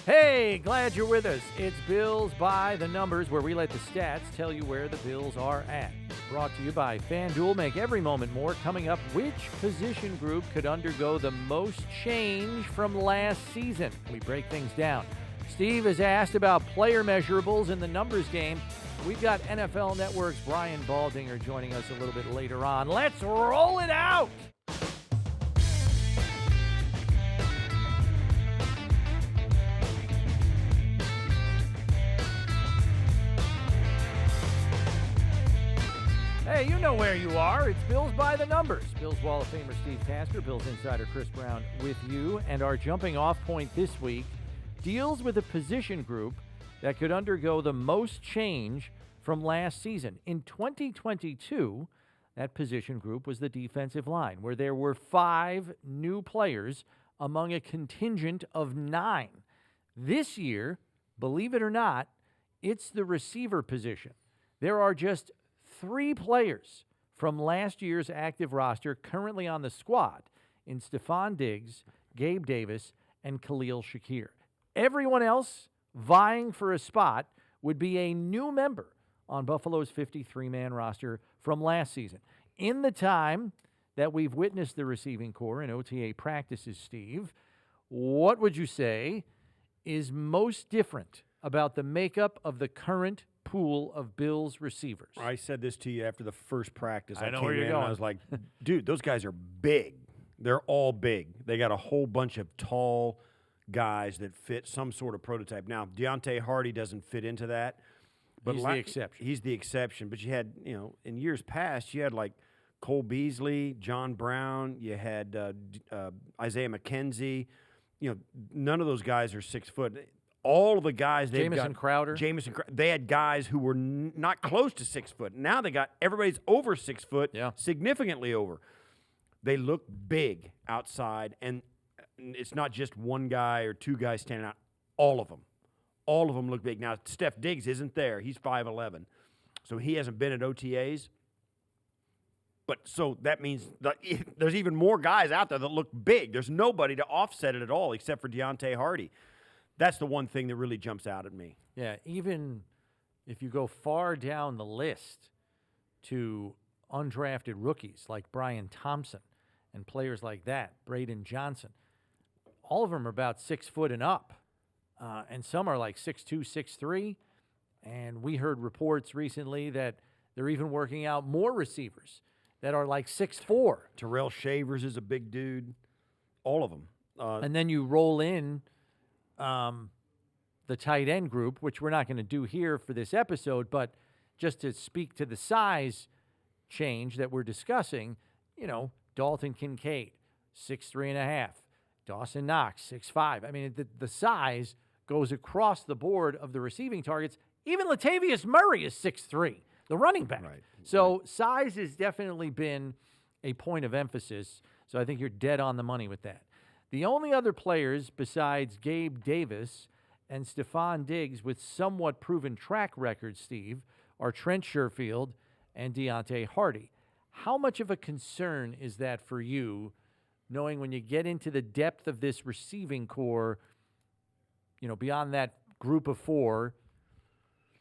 Hey, glad you're with us. It's Bills by the Numbers, where we let the stats tell you where the Bills are at. Brought to you by FanDuel. Make every moment more. Coming up, which position group could undergo the most change from last season? We break things down. Steve has asked about player measurables in the numbers game. We've got NFL Network's Brian Baldinger joining us a little bit later on. Let's roll it out! Hey, you know where you are. It's Bills by the Numbers. Bills Wall of Famer Steve Tasker, Bills insider Chris Brown with you. And our jumping off point this week deals with a position group that could undergo the most change from last season. In 2022, that position group was the defensive line, where there were 5 new players among a contingent of 9. This year, believe it or not, it's the receiver position. There are just 3 players from last year's active roster currently on the squad in Stefon Diggs, Gabe Davis, and Khalil Shakir. Everyone else vying for a spot would be a new member on Buffalo's 53-man roster from last season. In the time that we've witnessed the receiving corps in OTA practices, Steve, what would you say is most different about the makeup of the current pool of Bills receivers? I said this to you after the first practice. I know where you're going. I was like, dude, those guys are big. They're all big. They got a whole bunch of tall guys that fit some sort of prototype. Now, Deontay Hardy doesn't fit into that. But He's the exception. He's the exception. But you had, in years past, you had like Cole Beasley, John Brown. You had Isaiah McKenzie. None of those guys are 6 foot. All of the guys they've got. Jamison Crowder. They had guys who were not close to 6 foot. Now they got everybody's over 6 foot, significantly over. They look big outside, and it's not just one guy or 2 guys standing out. All of them. All of them look big. Now, Steph Diggs isn't there. He's 5'11", so he hasn't been at OTAs. But so that means that there's even more guys out there that look big. There's nobody to offset it at all except for Deontay Hardy. That's the one thing that really jumps out at me. Yeah, even if you go far down the list to undrafted rookies like Brian Thompson and players like that, Braden Johnson, all of them are about 6 foot and up. And some are like 6'2", 6'3". And we heard reports recently that they're even working out more receivers that are like 6'4". Terrell Shavers is a big dude. All of them. And then you roll in the tight end group, which we're not going to do here for this episode, but just to speak to the size change that we're discussing, Dalton Kincaid, 6'3.5". Dawson Knox, 6'5". I mean, the size goes across the board of the receiving targets. Even Latavius Murray is 6'3", the running back. Right. So size has definitely been a point of emphasis. So I think you're dead on the money with that. The only other players besides Gabe Davis and Stefon Diggs with somewhat proven track records, Steve, are Trent Sherfield and Deontay Hardy. How much of a concern is that for you, knowing when you get into the depth of this receiving core, beyond that group of 4,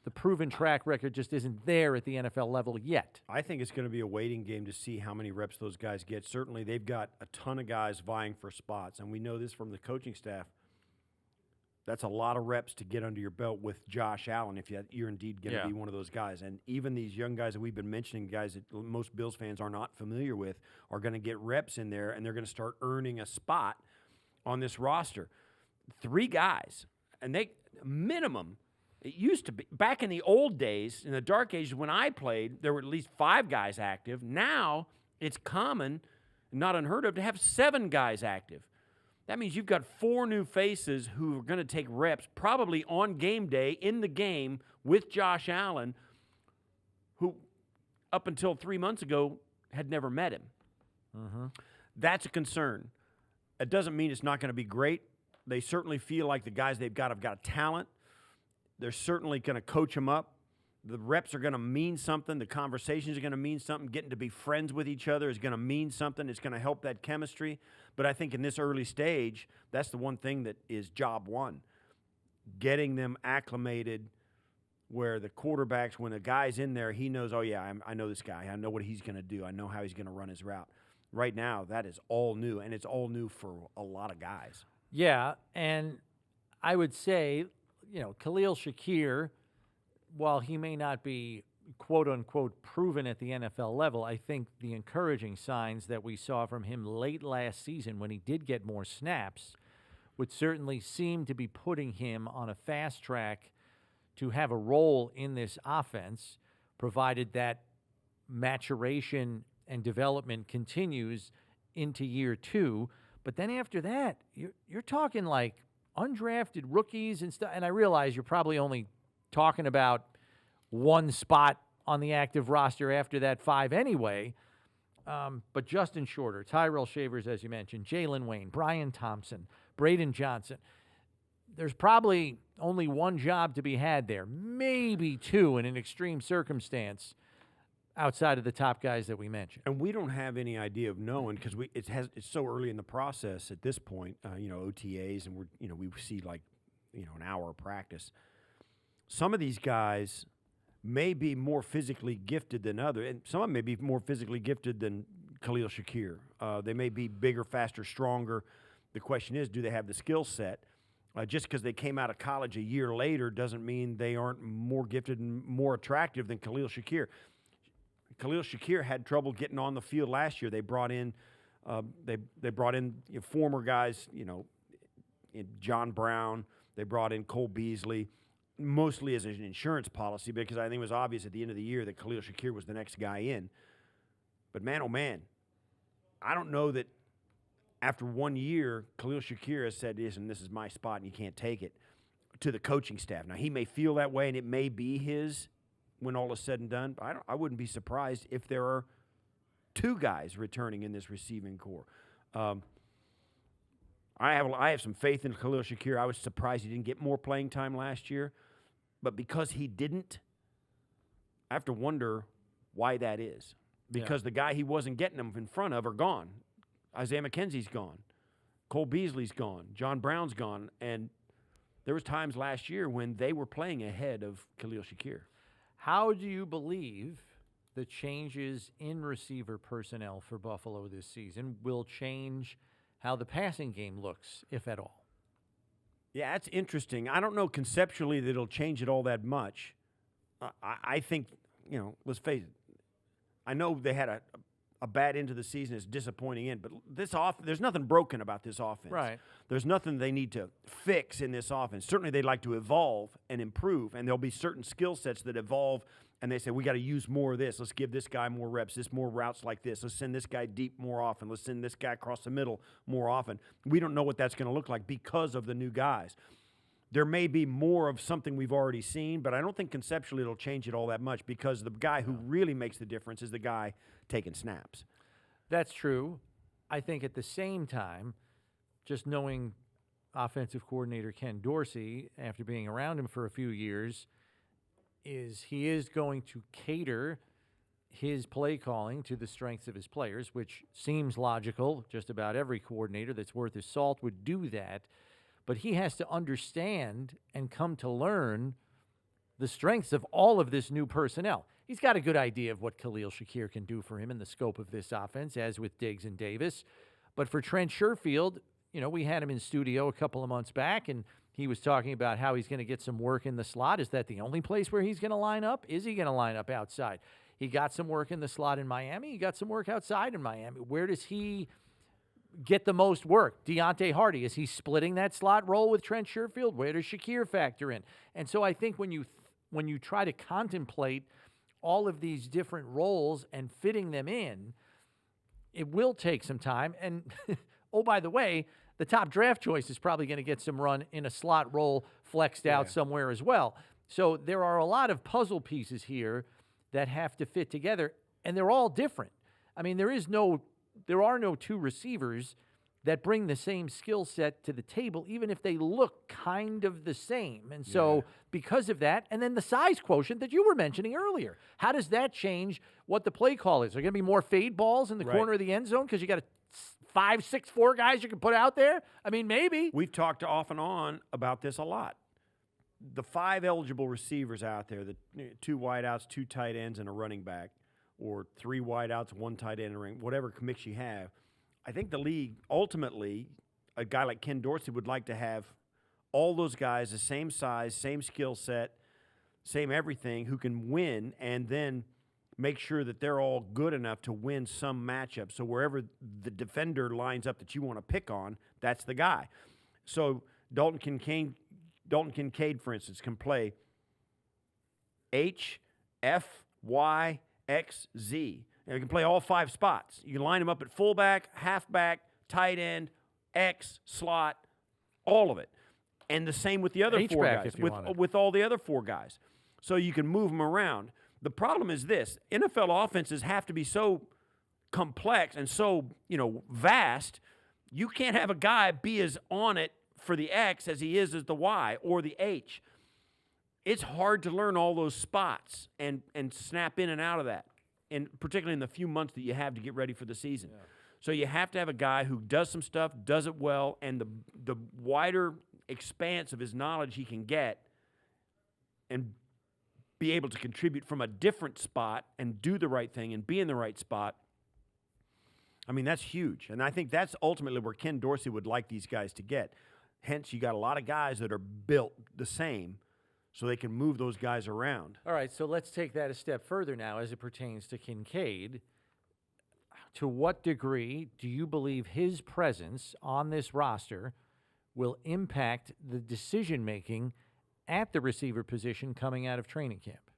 the proven track record just isn't there at the NFL level yet? I think it's going to be a waiting game to see how many reps those guys get. Certainly, they've got a ton of guys vying for spots, and we know this from the coaching staff. That's a lot of reps to get under your belt with Josh Allen if you're indeed going to be one of those guys. And even these young guys that we've been mentioning, guys that most Bills fans are not familiar with, are going to get reps in there, and they're going to start earning a spot on this roster. 3 guys, and they minimum. It used to be, back in the old days, in the dark ages when I played, there were at least 5 guys active. Now it's common, not unheard of, to have 7 guys active. That means you've got 4 new faces who are going to take reps, probably on game day, in the game, with Josh Allen, who up until 3 months ago had never met him. Mm-hmm. That's a concern. It doesn't mean it's not going to be great. They certainly feel like the guys they've got have got talent. They're certainly going to coach them up. The reps are going to mean something. The conversations are going to mean something. Getting to be friends with each other is going to mean something. It's going to help that chemistry. But I think in this early stage, that's the one thing that is job one. getting them acclimated where the quarterbacks, when a guy's in there, he knows, oh, yeah, I know this guy. I know what he's going to do. I know how he's going to run his route. Right now, that is all new, and it's all new for a lot of guys. Yeah, and I would say, Khalil Shakir, while he may not be quote-unquote proven at the NFL level, I think the encouraging signs that we saw from him late last season when he did get more snaps would certainly seem to be putting him on a fast track to have a role in this offense, provided that maturation and development continues into year 2. But then after that, you're talking like undrafted rookies and stuff. And I realize you're probably only talking about one spot on the active roster after that 5 anyway. But Justin Shorter, Tyrell Shavers, as you mentioned, Jalen Wayne, Brian Thompson, Braden Johnson. There's probably only one job to be had there, maybe 2 in an extreme circumstance, outside of the top guys that we mentioned. And we don't have any idea of knowing because it's so early in the process at this point, OTAs, and we see like, an hour of practice. Some of these guys may be more physically gifted than others, and some of them may be more physically gifted than Khalil Shakir. They may be bigger, faster, stronger. The question is, do they have the skill set? Just because they came out of college a year later doesn't mean they aren't more gifted and more attractive than Khalil Shakir. Khalil Shakir had trouble getting on the field last year. They brought in, former guys, John Brown. They brought in Cole Beasley, mostly as an insurance policy because I think it was obvious at the end of the year that Khalil Shakir was the next guy in. But man, oh man, I don't know that after 1 year, Khalil Shakir has said, listen, this is my spot and you can't take it, to the coaching staff. Now, he may feel that way and it may be his when all is said and done. I wouldn't be surprised if there are 2 guys returning in this receiving corps. I have some faith in Khalil Shakir. I was surprised he didn't get more playing time last year. But because he didn't, I have to wonder why that is. Because the guy he wasn't getting them in front of are gone. Isaiah McKenzie's gone. Cole Beasley's gone. John Brown's gone. And there was times last year when they were playing ahead of Khalil Shakir. How do you believe the changes in receiver personnel for Buffalo this season will change how the passing game looks, if at all? Yeah, that's interesting. I don't know conceptually that it'll change it all that much. I think, let's face it, I know they had a bad end of the season, it's disappointing end, but there's nothing broken about this offense. Right. There's nothing they need to fix in this offense. Certainly they'd like to evolve and improve, and there'll be certain skill sets that evolve, and they say, we got to use more of this. Let's give this guy more reps, more routes like this. Let's send this guy deep more often. Let's send this guy across the middle more often. We don't know what that's going to look like because of the new guys. There may be more of something we've already seen, but I don't think conceptually it'll change it all that much because the guy who really makes the difference is the guy taking snaps. That's true. I think at the same time, just knowing offensive coordinator Ken Dorsey, after being around him for a few years, is he is going to cater his play calling to the strengths of his players, which seems logical. Just about every coordinator that's worth his salt would do that. But he has to understand and come to learn the strengths of all of this new personnel. He's got a good idea of what Khalil Shakir can do for him in the scope of this offense, as with Diggs and Davis. But for Trent Sherfield, we had him in studio a couple of months back, and he was talking about how he's going to get some work in the slot. Is that the only place where he's going to line up? Is he going to line up outside? He got some work in the slot in Miami. He got some work outside in Miami. Where does he get the most work? Deontay Hardy, is he splitting that slot role with Trent Sherfield? Where does Shakir factor in? And so I think when you try to contemplate all of these different roles and fitting them in, it will take some time. And, oh, by the way, the top draft choice is probably going to get some run in a slot role flexed out somewhere as well. So there are a lot of puzzle pieces here that have to fit together, and they're all different. I mean, there are no 2 receivers that bring the same skill set to the table, even if they look kind of the same. And so because of that, and then the size quotient that you were mentioning earlier, how does that change what the play call is? Are there going to be more fade balls in the corner of the end zone because you got a 5'6", 4 guys you can put out there? I mean, maybe. We've talked off and on about this a lot. the 5 eligible receivers out there, the 2 wideouts, 2 tight ends, and a running back, or 3 wideouts, 1 tight end, and whatever mix you have, I think the league, ultimately, a guy like Ken Dorsey would like to have all those guys the same size, same skill set, same everything, who can win, and then make sure that they're all good enough to win some matchup. So wherever the defender lines up that you want to pick on, that's the guy. So Dalton Kincaid, for instance, can play H, F, Y, X, Z. And he can play all 5 spots. You can line him up at fullback, halfback, tight end, X, slot, all of it. And the same with the other 4 guys, with all the other 4 guys. So you can move them around. The problem is this: NFL offenses have to be so complex and so, vast. You can't have a guy be as on it for the X as he is as the Y or the H. It's hard to learn all those spots and snap in and out of that, and particularly in the few months that you have to get ready for the season. Yeah. So you have to have a guy who does some stuff, does it well, and the wider expanse of his knowledge he can get and be able to contribute from a different spot and do the right thing and be in the right spot. I mean, that's huge. And I think that's ultimately where Ken Dorsey would like these guys to get. Hence, you got a lot of guys that are built the same so they can move those guys around. All right, so let's take that a step further now as it pertains to Kincaid. To what degree do you believe his presence on this roster will impact the decision-making at the receiver position coming out of training camp?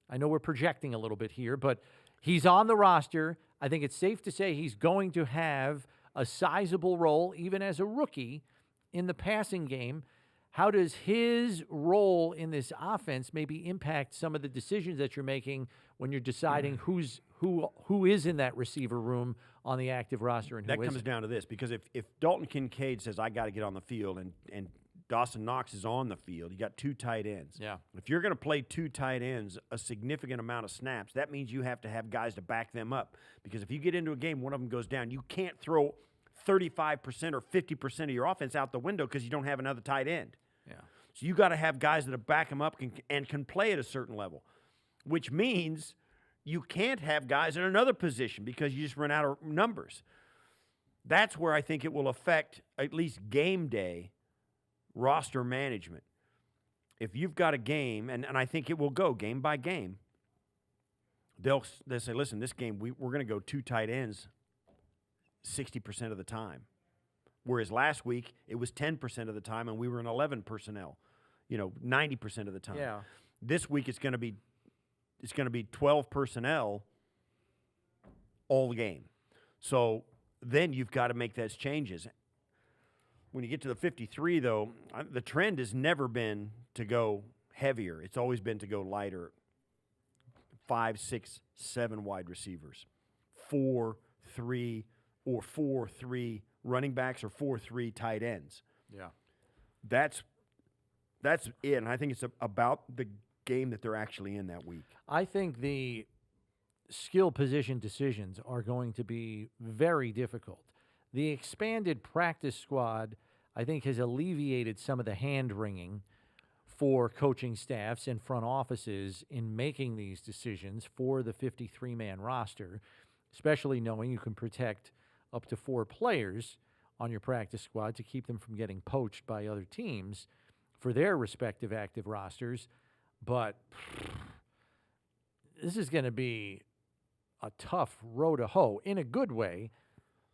I know we're projecting a little bit here, but he's on the roster. I think it's safe to say he's going to have a sizable role, even as a rookie, in the passing game. How does his role in this offense maybe impact some of the decisions that you're making when you're deciding who is in that receiver room on the active roster and who isn't? That comes down to this, because if Dalton Kincaid says, I got to get on the field, and Dawson Knox is on the field, you got 2 tight ends. Yeah. If you're going to play 2 tight ends a significant amount of snaps, that means you have to have guys to back them up. Because if you get into a game, one of them goes down, you can't throw 35% or 50% of your offense out the window because you don't have another tight end. Yeah. So you got to have guys that back them up and can play at a certain level, which means you can't have guys in another position because you just run out of numbers. That's where I think it will affect, at least game day, roster management. If you've got a game, and I think it will go game by game, they'll say, listen, this game we're going to go 2 tight ends 60% of the time. Whereas last week, it was 10% of the time, and we were in 11 personnel, 90% of the time. Yeah. This week, it's going to be 12 personnel all game. So then you've got to make those changes. When you get to the 53, though, the trend has never been to go heavier. It's always been to go lighter. 5, 6, 7 wide receivers, 4, 3, or 4, 3 running backs, or 4, 3 tight ends. Yeah, that's it. And I think it's about the game that they're actually in that week. I think the skill position decisions are going to be very difficult. The expanded practice squad, I think, has alleviated some of the hand-wringing for coaching staffs and front offices in making these decisions for the 53-man roster, especially knowing you can protect up to 4 players on your practice squad to keep them from getting poached by other teams for their respective active rosters. But this is going to be a tough row to hoe in a good way.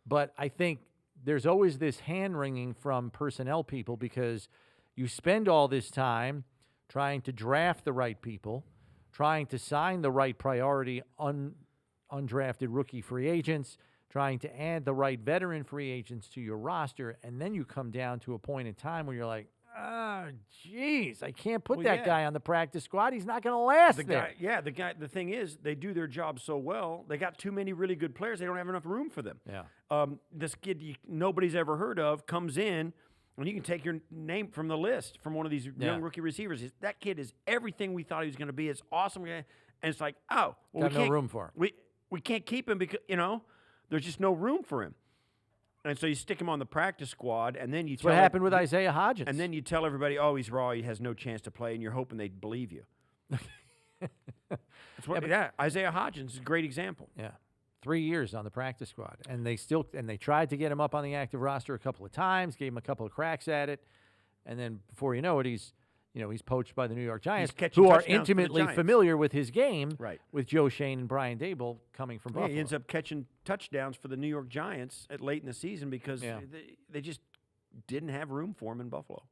But I think there's always this hand-wringing from personnel people because you spend all this time trying to draft the right people, trying to sign the right priority undrafted rookie free agents, trying to add the right veteran free agents to your roster, and then you come down to a point in time where you're like, geez, I can't put that guy on the practice squad. He's not going to last there. The thing is, they do their job so well. They got too many really good players. They don't have enough room for them. Yeah. This kid nobody's ever heard of comes in, and you can take your name from the list from one of these young rookie receivers. That kid is everything we thought he was going to be. It's awesome. And it's like, oh, well, got no room for him. We can't keep him because, there's just no room for him. And so you stick him on the practice squad, and then you That's what happened with Isaiah Hodgins. And then you tell everybody, oh, he's raw, he has no chance to play, and you're hoping they believe you. That's what, Isaiah Hodgins is a great example. Yeah. 3 years on the practice squad. And they tried to get him up on the active roster a couple of times, gave him a couple of cracks at it, and then before you know it, he's poached by the New York Giants, who are intimately familiar with his game, with Joe Shane and Brian Dable coming from Buffalo. He ends up catching touchdowns for the New York Giants late in the season because they just didn't have room for him in Buffalo.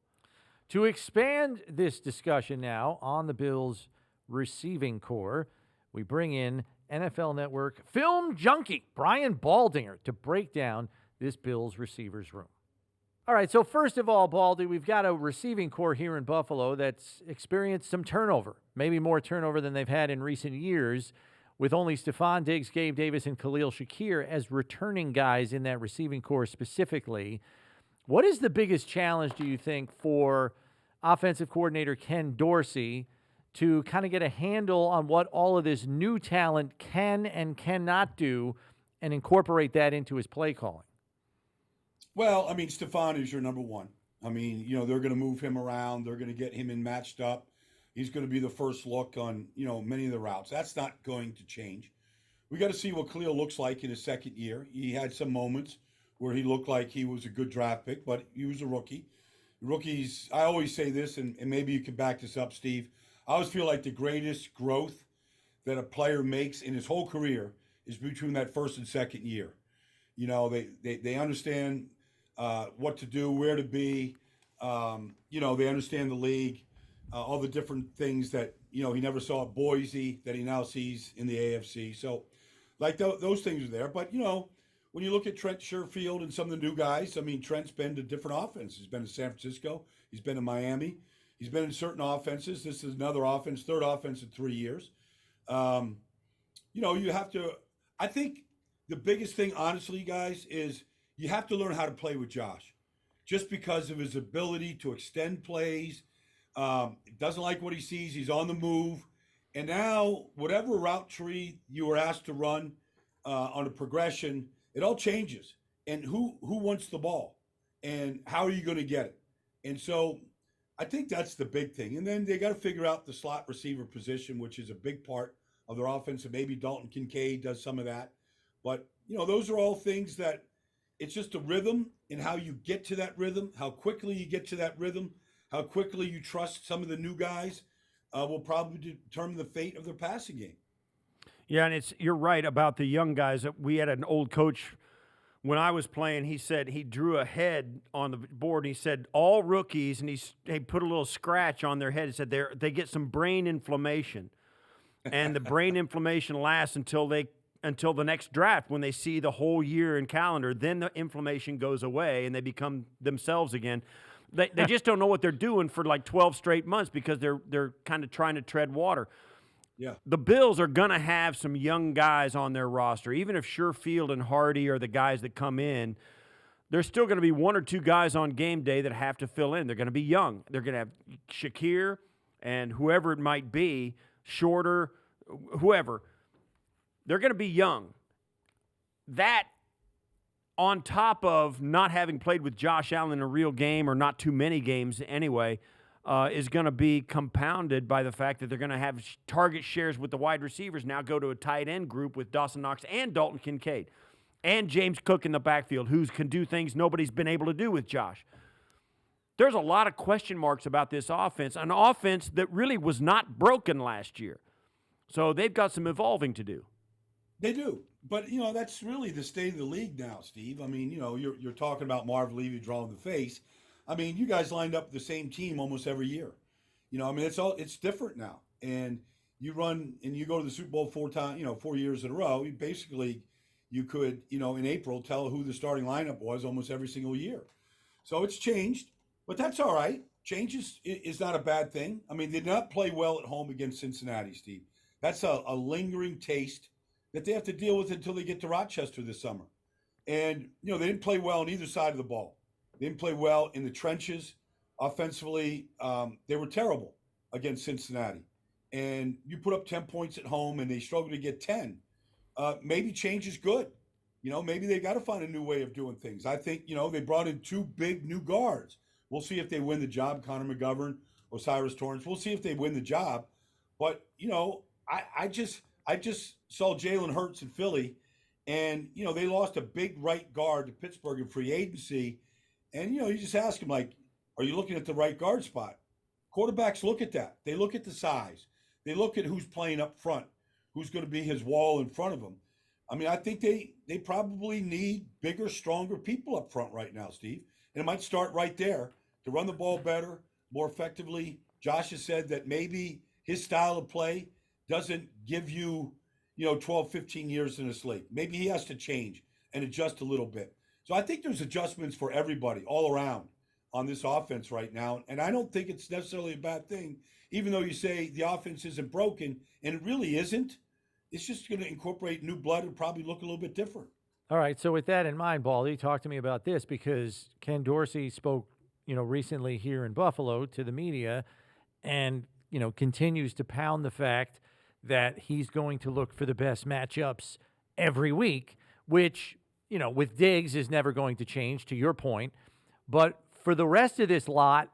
To expand this discussion now on the Bills' receiving core, we bring in NFL Network film junkie Brian Baldinger to break down this Bills receivers room. All right, so first of all, Baldy, we've got a receiving core here in Buffalo that's experienced some turnover, maybe more turnover than they've had in recent years, with only Stefon Diggs, Gabe Davis, and Khalil Shakir as returning guys in that receiving core specifically. What is the biggest challenge, do you think, for offensive coordinator Ken Dorsey to kind of get a handle on what all of this new talent can and cannot do and incorporate that into his play calling? Well, I mean, Stefon is your number one. I mean, they're going to move him around. They're going to get him in matched up. He's going to be the first look on, many of the routes. That's not going to change. We got to see what Khalil looks like in his second year. He had some moments where he looked like he was a good draft pick, but he was a rookie. Rookies, I always say this, and maybe you can back this up, Steve. I always feel like the greatest growth that a player makes in his whole career is between that first and second year. They understand what to do, where to be. They understand the league, all the different things that, he never saw at Boise that he now sees in the AFC. So, those things are there. But, when you look at Trent Sherfield and some of the new guys, I mean, Trent's been to different offenses. He's been to San Francisco. He's been to Miami. He's been in certain offenses. This is another offense, third offense in 3 years. You have to – I think the biggest thing, honestly, guys, is – you have to learn how to play with Josh just because of his ability to extend plays. Doesn't like what he sees. He's on the move. And now whatever route tree you were asked to run on a progression, it all changes. And who wants the ball? And how are you going to get it? And so I think that's the big thing. And then they got to figure out the slot receiver position, which is a big part of their offense. And maybe Dalton Kincaid does some of that. But, those are all things that – it's just a rhythm and how you get to that rhythm, how quickly you get to that rhythm, how quickly you trust some of the new guys will probably determine the fate of their passing game. Yeah, and you're right about the young guys. We had an old coach when I was playing. He said he drew a head on the board. And he said all rookies, and he put a little scratch on their head. He said they get some brain inflammation, and the brain inflammation lasts until the next draft when they see the whole year and calendar. Then the inflammation goes away and they become themselves again. They just don't know what they're doing for like 12 straight months because they're kind of trying to tread water. Yeah. The Bills are going to have some young guys on their roster. Even if Sherfield and Hardy are the guys that come in, there's still going to be one or two guys on game day that have to fill in. They're going to be young. They're going to have Shakir and whoever it might be, Shorter, whoever. They're going to be young. That, on top of not having played with Josh Allen in a real game, or not too many games anyway, is going to be compounded by the fact that they're going to have target shares with the wide receivers now go to a tight end group with Dawson Knox and Dalton Kincaid and James Cook in the backfield, who can do things nobody's been able to do with Josh. There's a lot of question marks about this offense, an offense that really was not broken last year. So they've got some evolving to do. They do. But, that's really the state of the league now, Steve. I mean, you're talking about Marv Levy drawing the face. I mean, you guys lined up the same team almost every year. It's different now. And you run and you go to the Super Bowl 4 years in a row. You could, in April, tell who the starting lineup was almost every single year. So it's changed, but that's all right. Change is not a bad thing. I mean, they did not play well at home against Cincinnati, Steve. That's a lingering taste that they have to deal with until they get to Rochester this summer. And, they didn't play well on either side of the ball. They didn't play well in the trenches. Offensively, they were terrible against Cincinnati. And you put up 10 points at home and they struggle to get 10. Maybe change is good. maybe they got to find a new way of doing things. I think, they brought in two big new guards. We'll see if they win the job, Connor McGovern, Osiris Torrance. We'll see if they win the job. But, I just saw Jalen Hurts in Philly, and, they lost a big right guard to Pittsburgh in free agency. And, you just ask him, like, are you looking at the right guard spot? Quarterbacks look at that. They look at the size. They look at who's playing up front, who's going to be his wall in front of him. I mean, I think they probably need bigger, stronger people up front right now, Steve. And it might start right there to run the ball better, more effectively. Josh has said that maybe his style of play doesn't give you, 12, 15 years in this league. Maybe he has to change and adjust a little bit. So I think there's adjustments for everybody all around on this offense right now. And I don't think it's necessarily a bad thing, even though you say the offense isn't broken, and it really isn't. It's just going to incorporate new blood and probably look a little bit different. All right, so with that in mind, Baldy, talk to me about this, because Ken Dorsey spoke, recently here in Buffalo to the media and, continues to pound the fact that he's going to look for the best matchups every week, which, with Diggs is never going to change, to your point. But for the rest of this lot,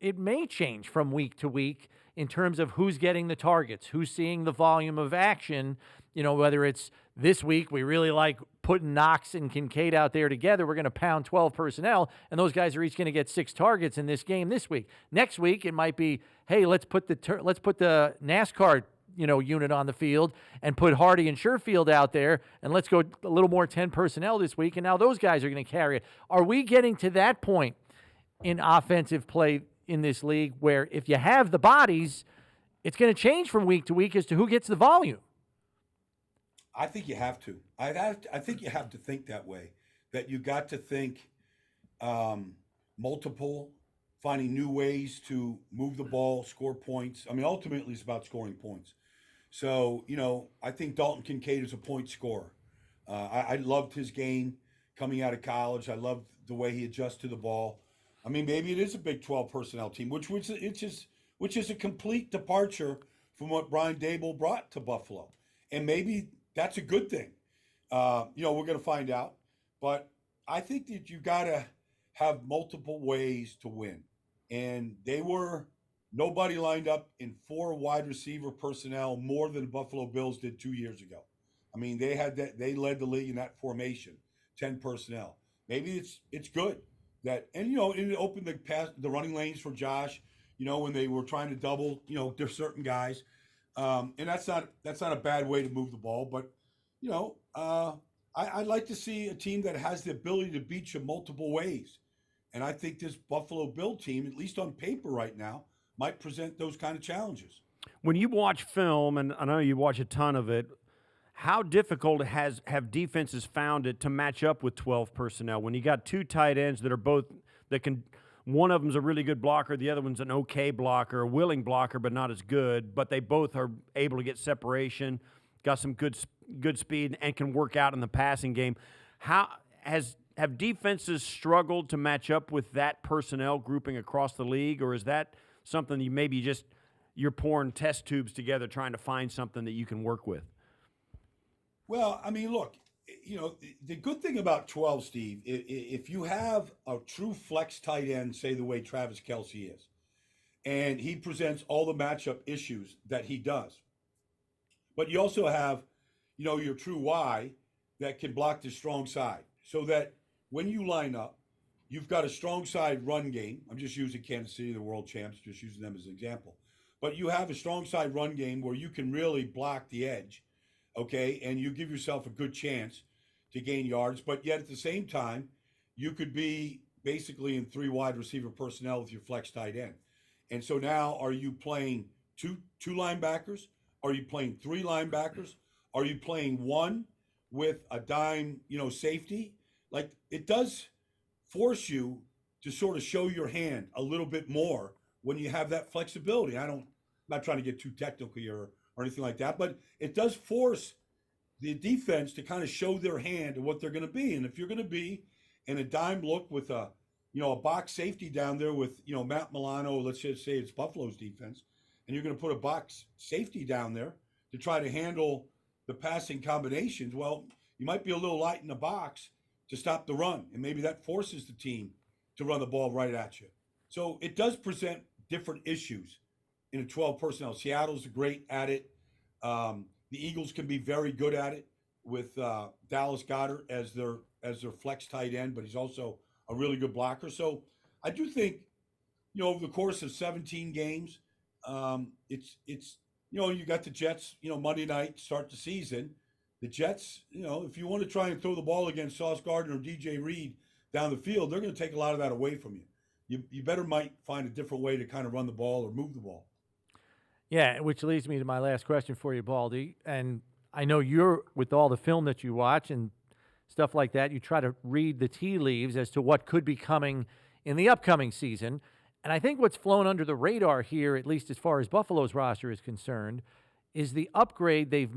it may change from week to week in terms of who's getting the targets, who's seeing the volume of action. Whether it's this week, we really like putting Knox and Kincaid out there together. We're going to pound 12 personnel, and those guys are each going to get 6 targets in this game this week. Next week, it might be, hey, let's put the NASCAR unit on the field and put Hardy and Sherfield out there, and let's go a little more 10 personnel this week, and now those guys are going to carry it. Are we getting to that point in offensive play in this league where if you have the bodies, it's going to change from week to week as to who gets the volume? I think you have to. I think you have to think that way, that you got to think multiple, finding new ways to move the ball, score points. I mean, ultimately, it's about scoring points. So, I think Dalton Kincaid is a point scorer. I loved his game coming out of college. I loved the way he adjusts to the ball. I mean, maybe it is a Big 12 personnel team, which is a complete departure from what Brian Dable brought to Buffalo. And maybe that's a good thing. We're going to find out. But I think that you got to have multiple ways to win. And nobody lined up in 4 wide receiver personnel more than the Buffalo Bills did 2 years ago. I mean, they led the league in that formation, 10 personnel. Maybe it's good that, and it opened the running lanes for Josh, when they were trying to double, there's certain guys. And that's not a bad way to move the ball, but I'd like to see a team that has the ability to beat you multiple ways. And I think this Buffalo Bill team, at least on paper right now, might present those kind of challenges. When you watch film, and I know you watch a ton of it, how difficult have defenses found it to match up with 12 personnel when you got 2 tight ends that are both one of them's a really good blocker, the other one's an okay blocker, a willing blocker but not as good, but they both are able to get separation, got some good speed, and can work out in the passing game. Have defenses struggled to match up with that personnel grouping across the league, or is that something you're pouring test tubes together trying to find something that you can work with? Well, I mean, look, the good thing about 12, Steve, if you have a true flex tight end, say the way Travis Kelce is, and he presents all the matchup issues that he does, but you also have, your true Y that can block the strong side, so that when you line up, you've got a strong side run game. I'm just using Kansas City, the world champs, just using them as an example. But you have a strong side run game where you can really block the edge, okay, and you give yourself a good chance to gain yards. But yet at the same time, you could be basically in 3 wide receiver personnel with your flex tight end. And so now, are you playing two linebackers? Are you playing 3 linebackers? Are you playing 1 with a dime, safety? Like, it does force you to sort of show your hand a little bit more when you have that flexibility. I'm not trying to get too technical here or anything like that, but it does force the defense to kind of show their hand and what they're going to be. And if you're going to be in a dime look with a box safety down there with, Matt Milano, let's just say it's Buffalo's defense, and you're going to put a box safety down there to try to handle the passing combinations, well, you might be a little light in the box to stop the run, and maybe that forces the team to run the ball right at you. So it does present different issues in a 12 personnel. Seattle's great at it. The Eagles can be very good at it with Dallas Goedert as their flex tight end, but he's also a really good blocker. So I do think, over the course of 17 games, it's you got the Jets, Monday night start the season. The Jets, if you want to try and throw the ball against Sauce Gardner or DJ Reed down the field, they're going to take a lot of that away from you. You better might find a different way to kind of run the ball or move the ball. Yeah, which leads me to my last question for you, Baldy. And I know you're, with all the film that you watch and stuff like that, you try to read the tea leaves as to what could be coming in the upcoming season. And I think what's flown under the radar here, at least as far as Buffalo's roster is concerned, is the upgrades they've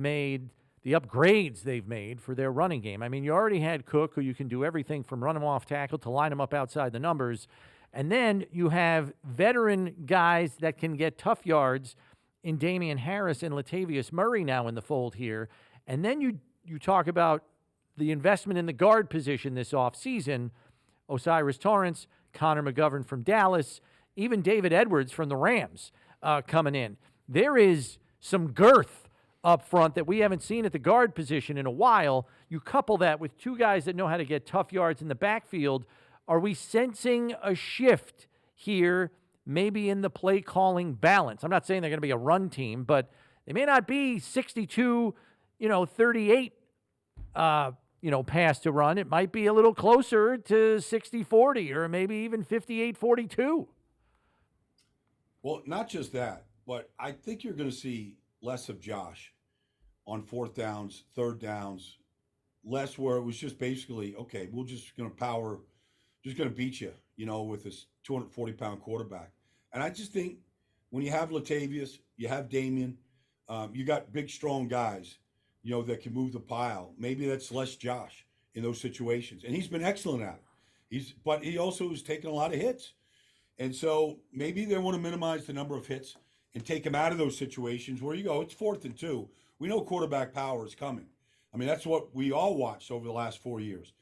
made for their running game. I mean, you already had Cook, who you can do everything from run him off tackle to line him up outside the numbers. And then you have veteran guys that can get tough yards in Damian Harris and Latavius Murray now in the fold here. And then you talk about the investment in the guard position this offseason. Osiris Torrance, Connor McGovern from Dallas, even David Edwards from the Rams coming in. There is some girth up front that we haven't seen at the guard position in a while. You couple that with two guys that know how to get tough yards in the backfield. Are we sensing a shift here, maybe in the play calling balance? I'm not saying they're going to be a run team, but they may not be 62, 38, pass to run. It might be a little closer to 60-40 or maybe even 58-42. Well, not just that, but I think you're going to see less of Josh on fourth downs, third downs, less where it was just basically, okay, we're just going to beat you, with this 240-pound quarterback. And I just think when you have Latavius, you have Damian, you got big, strong guys, that can move the pile. Maybe that's less Josh in those situations. And he's been excellent at it. But he also has taken a lot of hits. And so maybe they want to minimize the number of hits and take him out of those situations where you go, it's 4th and 2. We know quarterback power is coming. I mean, that's what we all watched over the last 4 years.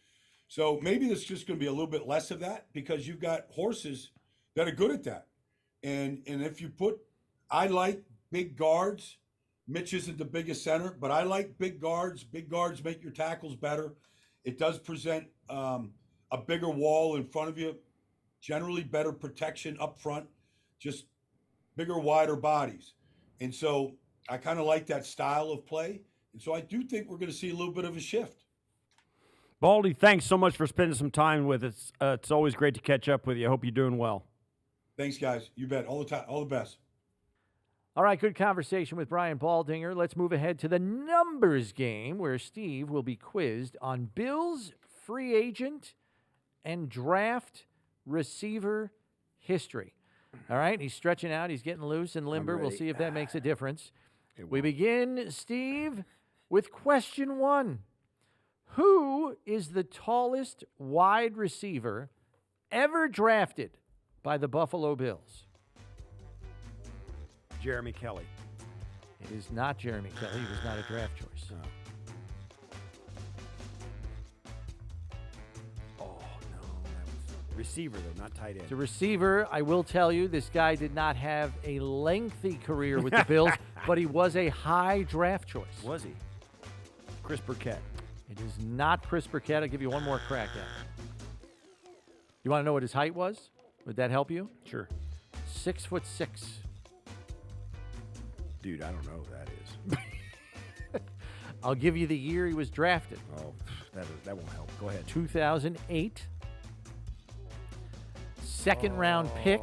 So maybe there's just going to be a little bit less of that because you've got horses that are good at that. And if you I like big guards. Mitch isn't the biggest center, but I like big guards. Big guards make your tackles better. It does present a bigger wall in front of you, generally better protection up front, just bigger, wider bodies. And so I kind of like that style of play. And so I do think we're going to see a little bit of a shift. Baldy, thanks so much for spending some time with us. It's always great to catch up with you. I hope you're doing well. Thanks, guys. You bet. All the time. All the best. All right, good conversation with Brian Baldinger. Let's move ahead to the numbers game where Steve will be quizzed on Bills free agent and draft receiver history. All right, he's stretching out. He's getting loose and limber. We'll see if that makes a difference. We begin, Steve, with question 1. Who is the tallest wide receiver ever drafted by the Buffalo Bills? Jeremy Kelly. It is not Jeremy Kelly. He was not a draft choice. No. Oh, no. That was receiver, though, not tight end. It's a receiver. I will tell you, this guy did not have a lengthy career with the Bills, but he was a high draft choice. Was he? Chris Burkett. It is not Chris Burkett. I'll give you one more crack at it. You want to know what his height was? Would that help you? Sure. 6'6". Dude, I don't know who that is. I'll give you the year he was drafted. Oh, that won't help. Go ahead. 2008. Second round pick.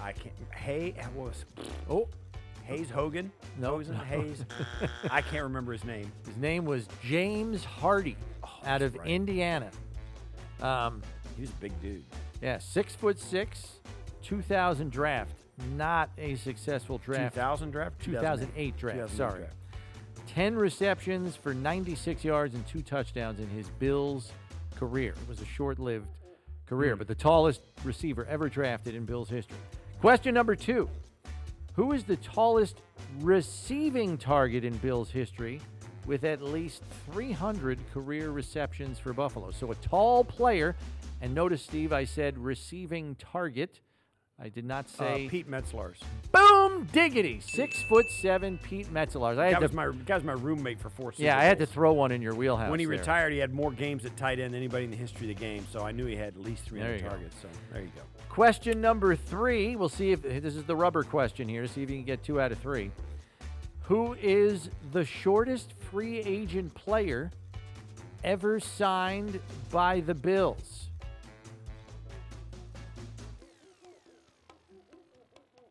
I can't. Oh, Hayes Hogan? No. Hayes. I can't remember his name. His name was James Hardy out of Indiana. He was a big dude. Yeah, 6'6", 2000 draft. Not a successful draft. 2000 draft? 2008 draft, 2008 sorry. draft. 10 receptions for 96 yards and 2 touchdowns in his Bills career. It was a short-lived career, but the tallest receiver ever drafted in Bills history. Question number 2. Who is the tallest receiving target in Bills history with at least 300 career receptions for Buffalo. So a tall player. And notice, Steve, I said receiving target. I did not say Pete Metzelaars. Boom diggity. 6'7" Pete Metzelaars. That was my roommate for 4 seasons. Yeah, I had to throw one in your wheelhouse. When he there. retired, he had more games at tight end than anybody in the history of the game. So I knew he had at least 300 targets. So there you go. Question number 3. We'll see if this is the rubber question here. See if you can get 2 out of 3. Who is the shortest free agent player ever signed by the Bills?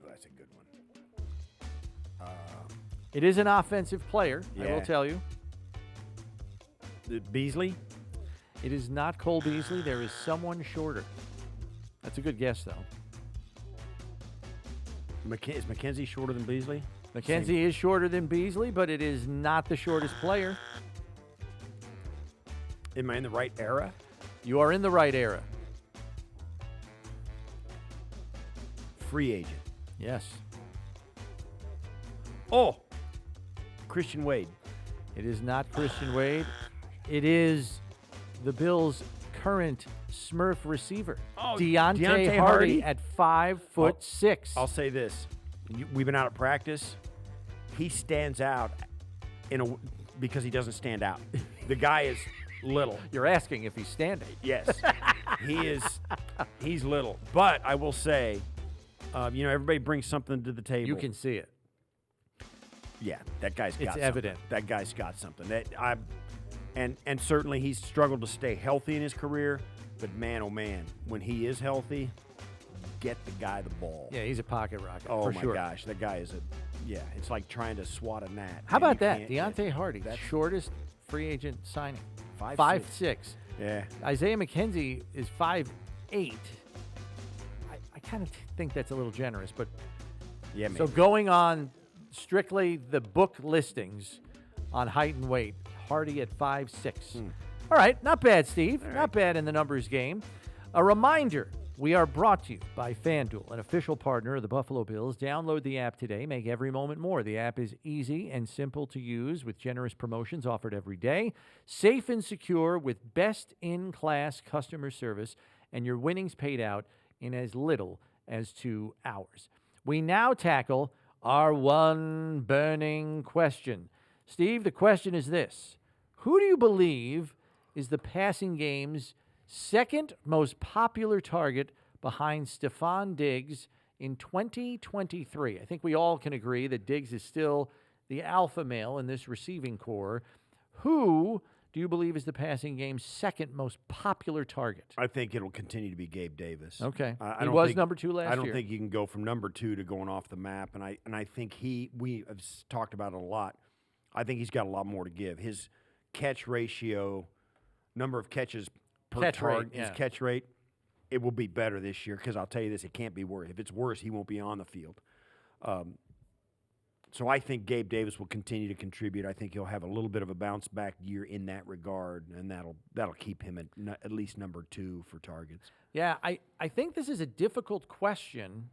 That's a good one. It is an offensive player, I will Yeah. tell you. Beasley? It is not Cole Beasley. There is someone shorter. That's a good guess, though. Is McKenzie shorter than Beasley? McKenzie is shorter than Beasley, but it is not the shortest player. Am I in the right era? You are in the right era. Free agent. Yes. Oh, Christian Wade. It is not Christian Wade. It is the Bills' current Smurf receiver, Oh, Deontay Deontay Hardy Hardy? at 5'6". I'll say this. We've been out at practice. He stands out because he doesn't stand out. The guy is little. You're asking if he's standing. Yes. He's little. But I will say, everybody brings something to the table. You can see it. Yeah, that guy's got It's something. evident. That guy's got something. And certainly he's struggled to stay healthy in his career, but man, oh man, when he is healthy, get the guy the ball. Yeah, he's a pocket rocket, Oh for my sure. gosh, that guy is it's like trying to swat a gnat. How and about you that? can't- Deontay Hardy, that's- shortest free agent signing. 5'6". 5'6". Yeah. Isaiah McKenzie is 5'8". I kind of think that's a little generous, but Yeah, man. so going on strictly the book listings on height and weight, Hardy at 5'6". All right, not bad, Steve. Not bad in the numbers game. A reminder, we are brought to you by FanDuel, an official partner of the Buffalo Bills. Download the app today. Make every moment more. The app is easy and simple to use with generous promotions offered every day. Safe and secure with best-in-class customer service, and your winnings paid out in as little as 2 hours. We now tackle our one burning question. Steve, the question is this. Who do you believe is the passing game's second most popular target behind Stefon Diggs in 2023? I think we all can agree that Diggs is still the alpha male in this receiving core. Who do you believe is the passing game's second most popular target? I think it'll continue to be Gabe Davis. Okay. I He don't was think- number 2 last year. I don't think you can go from number 2 to going off the map, and I think we have talked about it a lot. I think he's got a lot more to give. His catch ratio, number of catches per Catch rate, target, yeah. his catch rate, it will be better this year because I'll tell you this, it can't be worse. If it's worse, he won't be on the field. So I think Gabe Davis will continue to contribute. I think he'll have a little bit of a bounce back year in that regard, and that'll keep him at least number 2 for targets. Yeah, I think this is a difficult question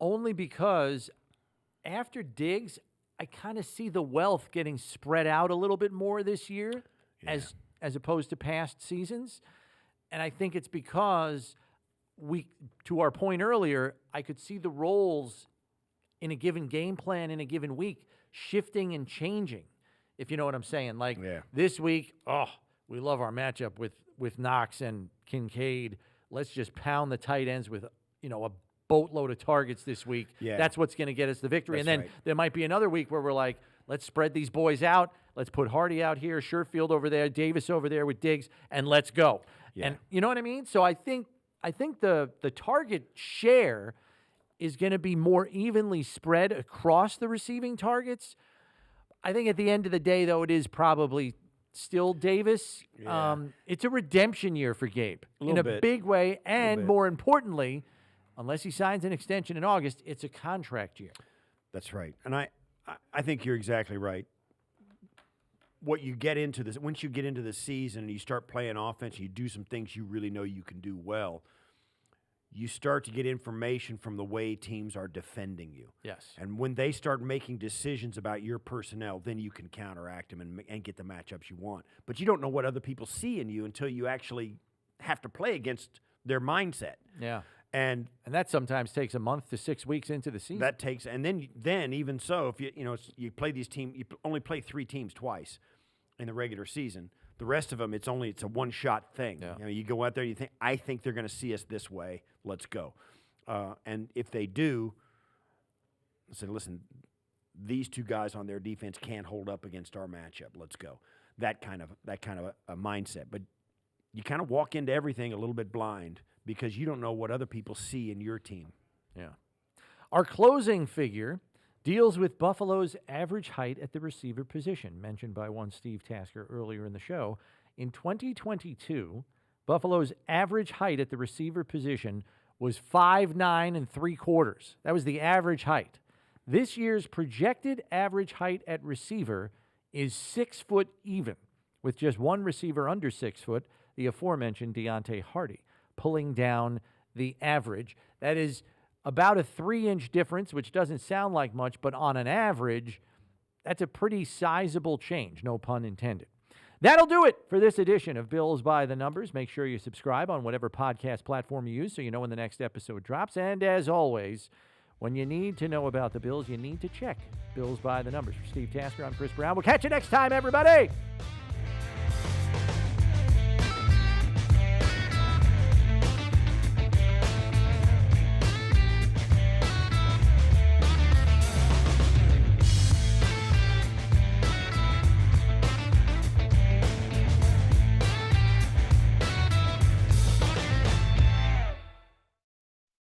only because after Diggs, I kind of see the wealth getting spread out a little bit more this year as opposed to past seasons. And I think it's because to our point earlier, I could see the roles in a given game plan in a given week shifting and changing, if you know what I'm saying. Like this week, we love our matchup with Knox and Kincaid. Let's just pound the tight ends with, a boatload of targets this week. Yeah. That's what's going to get us the victory. That's and then right. there might be another week where we're like, let's spread these boys out. Let's put Hardy out here, Sherfield over there, Davis over there with Diggs, and let's go. Yeah. And you know what I mean? So I think the target share is going to be more evenly spread across the receiving targets. I think at the end of the day, though, it is probably still Davis. Yeah. It's a redemption year for Gabe in a bit. big way, and bit. more importantly, unless he signs an extension in August, it's a contract year. That's right. And I think you're exactly right. Once you get into the season and you start playing offense, you do some things you really know you can do well, you start to get information from the way teams are defending you. Yes. And when they start making decisions about your personnel, then you can counteract them and get the matchups you want. But you don't know what other people see in you until you actually have to play against their mindset. Yeah. And that sometimes takes a month to 6 weeks into the season. That takes, and then even so, if you play these teams, you only play 3 teams twice in the regular season. The rest of them, it's a one-shot thing. Yeah. You go out there, you think, I think they're going to see us this way. Let's go. And if they do, say, listen, these 2 guys on their defense can't hold up against our matchup. Let's go. That kind of a mindset. But you kind of walk into everything a little bit blind because you don't know what other people see in your team. Yeah. Our closing figure deals with Buffalo's average height at the receiver position, mentioned by one Steve Tasker earlier in the show. In 2022, Buffalo's average height at the receiver position was 5'9 3/4. That was the average height. This year's projected average height at receiver is 6 foot even, with just one receiver under 6 foot, the aforementioned Deontay Hardy, pulling down the average. That is about a 3-inch difference, which doesn't sound like much, but on an average, that's a pretty sizable change, no pun intended. That'll do it for this edition of Bills by the Numbers. Make sure you subscribe on whatever podcast platform you use so you know when the next episode drops. And as always, when you need to know about the Bills, you need to check Bills by the Numbers. For Steve Tasker, I'm Chris Brown. We'll catch you next time, everybody.